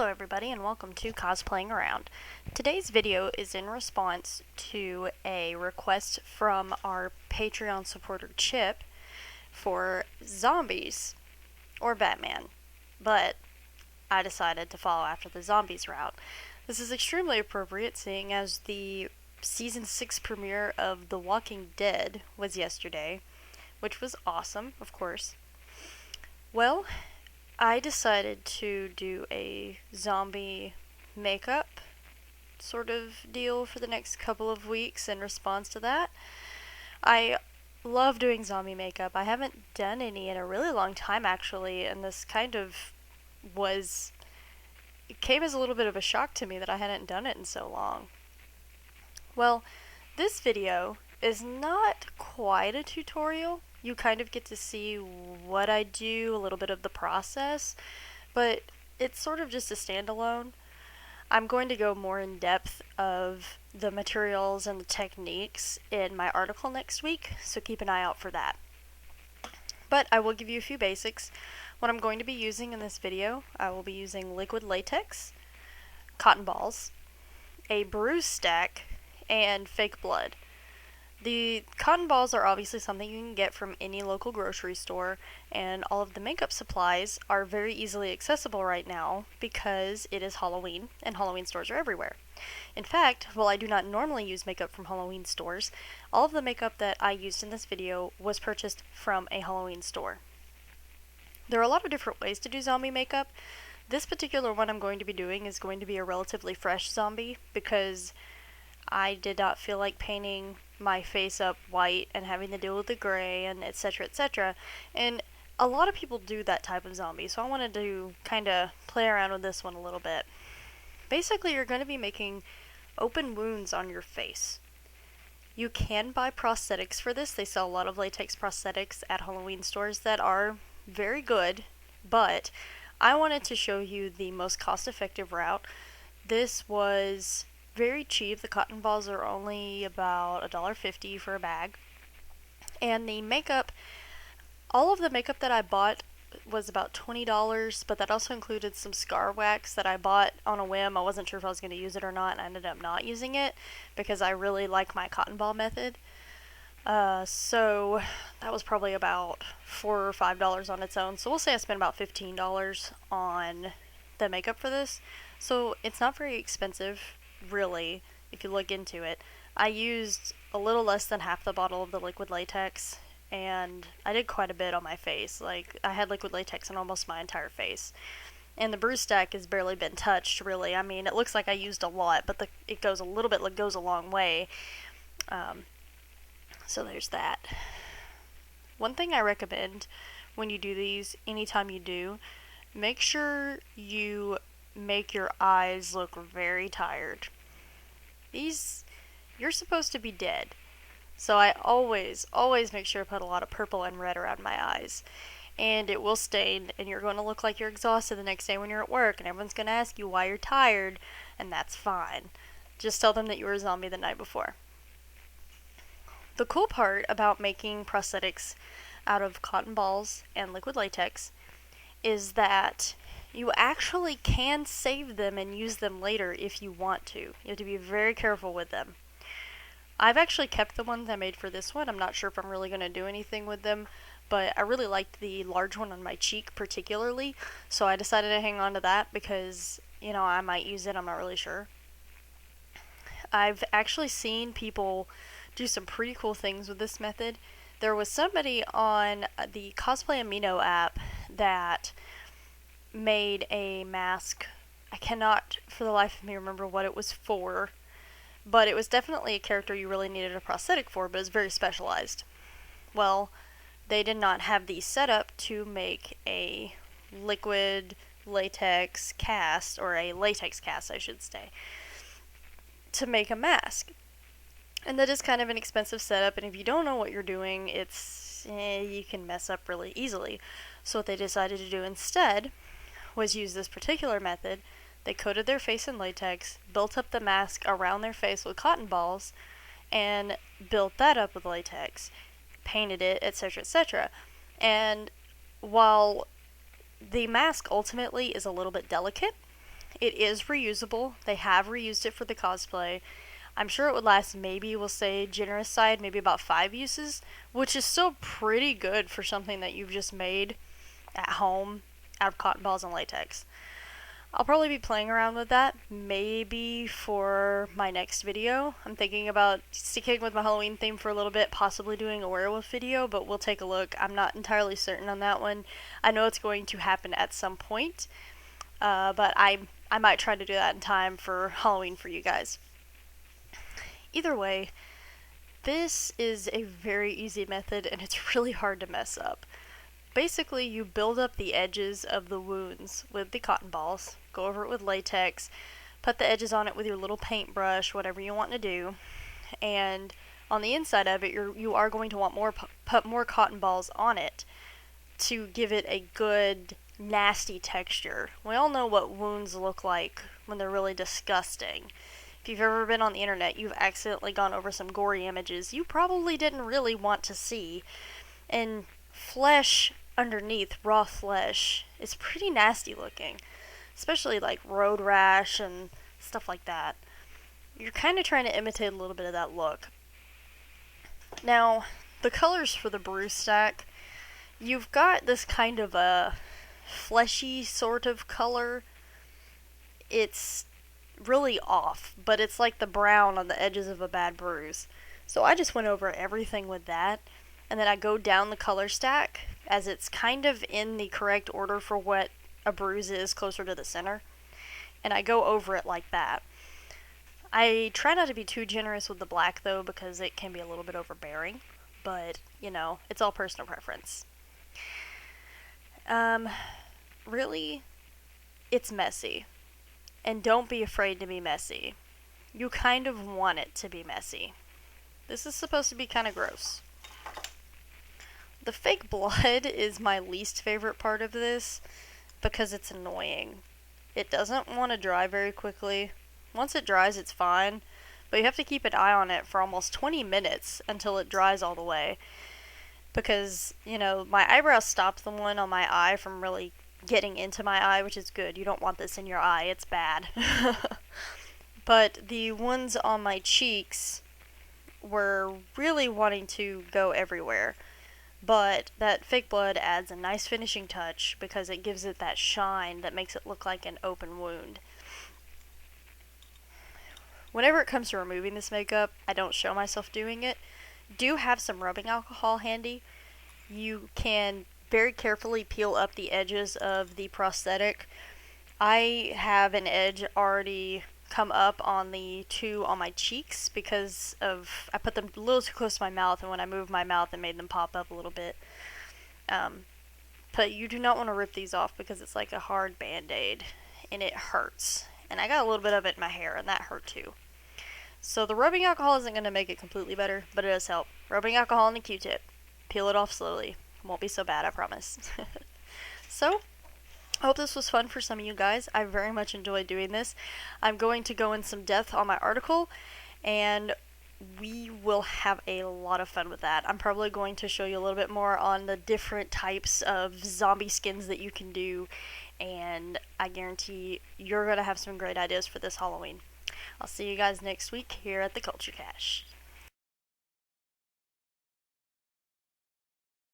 Hello everybody and welcome to Cosplaying Around. Today's video is in response to a request from our Patreon supporter Chip for zombies or Batman, but I decided to follow after the zombies route. This is extremely appropriate seeing as the season 6 premiere of The Walking Dead was yesterday, which was awesome, of course. Well, I decided to do a zombie makeup sort of deal for the next couple of weeks in response to that. I love doing zombie makeup. I haven't done any in a really long time actually, and this kind of it came as a little bit of a shock to me that I hadn't done it in so long. Well, this video is not quite a tutorial. You kind of get to see what I do, a little bit of the process, but it's sort of just a standalone. I'm going to go more in depth of the materials and the techniques in my article next week, so keep an eye out for that. But I will give you a few basics. What I'm going to be using in this video, I will be using liquid latex, cotton balls, a bruise stack, and fake blood. The cotton balls are obviously something you can get from any local grocery store, and all of the makeup supplies are very easily accessible right now because it is Halloween, and Halloween stores are everywhere. In fact, while I do not normally use makeup from Halloween stores, all of the makeup that I used in this video was purchased from a Halloween store. There are a lot of different ways to do zombie makeup. This particular one I'm going to be doing is going to be a relatively fresh zombie because I did not feel like painting my face up white and having to deal with the gray and etc, etc. And a lot of people do that type of zombie, so I wanted to kind of play around with this one a little bit. Basically, you're going to be making open wounds on your face. You can buy prosthetics for this. They sell a lot of latex prosthetics at Halloween stores that are very good, but I wanted to show you the most cost-effective route. This was very cheap. The cotton balls are only about $1.50 for a bag. And the makeup, all of the makeup that I bought was about $20, but that also included some scar wax that I bought on a whim. I wasn't sure if I was going to use it or not, and I ended up not using it because I really like my cotton ball method. So that was probably about $4 or $5 on its own. So we'll say I spent about $15 on the makeup for this. So it's not very expensive, really, if you look into it. I used a little less than half the bottle of the liquid latex, and I did quite a bit on my face. Like, I had liquid latex on almost my entire face. And the bruise stack has barely been touched, really. I mean, it looks like I used a lot, but it goes a little bit, like, goes a long way. So there's that. One thing I recommend when you do these, anytime you do, make sure you make your eyes look very tired. You're supposed to be dead. So I always make sure to put a lot of purple and red around my eyes. And it will stain, and you're going to look like you're exhausted the next day when you're at work, and everyone's going to ask you why you're tired, and that's fine. Just tell them that you were a zombie the night before. The cool part about making prosthetics out of cotton balls and liquid latex is that you actually can save them and use them later if you want to. You have to be very careful with them. I've actually kept the ones I made for this one. I'm not sure if I'm really going to do anything with them, but I really liked the large one on my cheek particularly, so I decided to hang on to that because, I might use it, I'm not really sure. I've actually seen people do some pretty cool things with this method. There was somebody on the Cosplay Amino app that made a mask. I cannot for the life of me remember what it was for, but it was definitely a character you really needed a prosthetic for, but it's very specialized. Well, they did not have the setup to make a liquid latex cast, or a latex cast I should say, to make a mask. And that is kind of an expensive setup, and if you don't know what you're doing, you can mess up really easily. So what they decided to do instead was use this particular method. They coated their face in latex, built up the mask around their face with cotton balls, and built that up with latex, painted it, etc, etc. And while the mask ultimately is a little bit delicate, It is reusable. They have reused it for the cosplay. I'm sure it would last maybe, we'll say, generous side, maybe about 5 uses, which is still pretty good for something that you've just made at home out of cotton balls and latex. I'll probably be playing around with that, maybe for my next video. I'm thinking about sticking with my Halloween theme for a little bit, possibly doing a werewolf video, but we'll take a look. I'm not entirely certain on that one. I know it's going to happen at some point, but I might try to do that in time for Halloween for you guys. Either way, this is a very easy method and it's really hard to mess up. Basically, you build up the edges of the wounds with the cotton balls, go over it with latex, put the edges on it with your little paintbrush, whatever you want to do, and on the inside of it, you are going to want put more cotton balls on it to give it a good, nasty texture. We all know what wounds look like when they're really disgusting. If you've ever been on the internet, you've accidentally gone over some gory images you probably didn't really want to see, and flesh underneath, raw flesh, is pretty nasty looking, especially like road rash and stuff like that. You're kind of trying to imitate a little bit of that look. Now, the colors for the bruise stack, you've got this kind of a fleshy sort of color. It's really off, but it's like the brown on the edges of a bad bruise. So I just went over everything with that, and then I go down the color stack as it's kind of in the correct order for what a bruise is closer to the center, and I go over it like that. I try not to be too generous with the black though, because it can be a little bit overbearing, but you know, it's all personal preference. Really, it's messy. And don't be afraid to be messy. You kind of want it to be messy. This is supposed to be kind of gross. The fake blood is my least favorite part of this because it's annoying. It doesn't want to dry very quickly. Once it dries, it's fine, but you have to keep an eye on it for almost 20 minutes until it dries all the way. Because, you know, my eyebrows stopped the one on my eye from really getting into my eye, which is good. You don't want this in your eye, it's bad. But the ones on my cheeks were really wanting to go everywhere. But that fake blood adds a nice finishing touch because it gives it that shine that makes it look like an open wound. Whenever it comes to removing this makeup, I don't show myself doing it. Do have some rubbing alcohol handy. You can very carefully peel up the edges of the prosthetic. I have an edge already come up on the two on my cheeks because of I put them a little too close to my mouth, and when I moved my mouth it made them pop up a little bit. But you do not want to rip these off because it's like a hard band-aid and it hurts. And I got a little bit of it in my hair and that hurt too. So the rubbing alcohol isn't going to make it completely better, but it does help. Rubbing alcohol on the Q-tip. Peel it off slowly. Won't be so bad, I promise. So, I hope this was fun for some of you guys. I very much enjoyed doing this. I'm going to go in some depth on my article, and we will have a lot of fun with that. I'm probably going to show you a little bit more on the different types of zombie skins that you can do, and I guarantee you're going to have some great ideas for this Halloween. I'll see you guys next week here at the Culture Cache.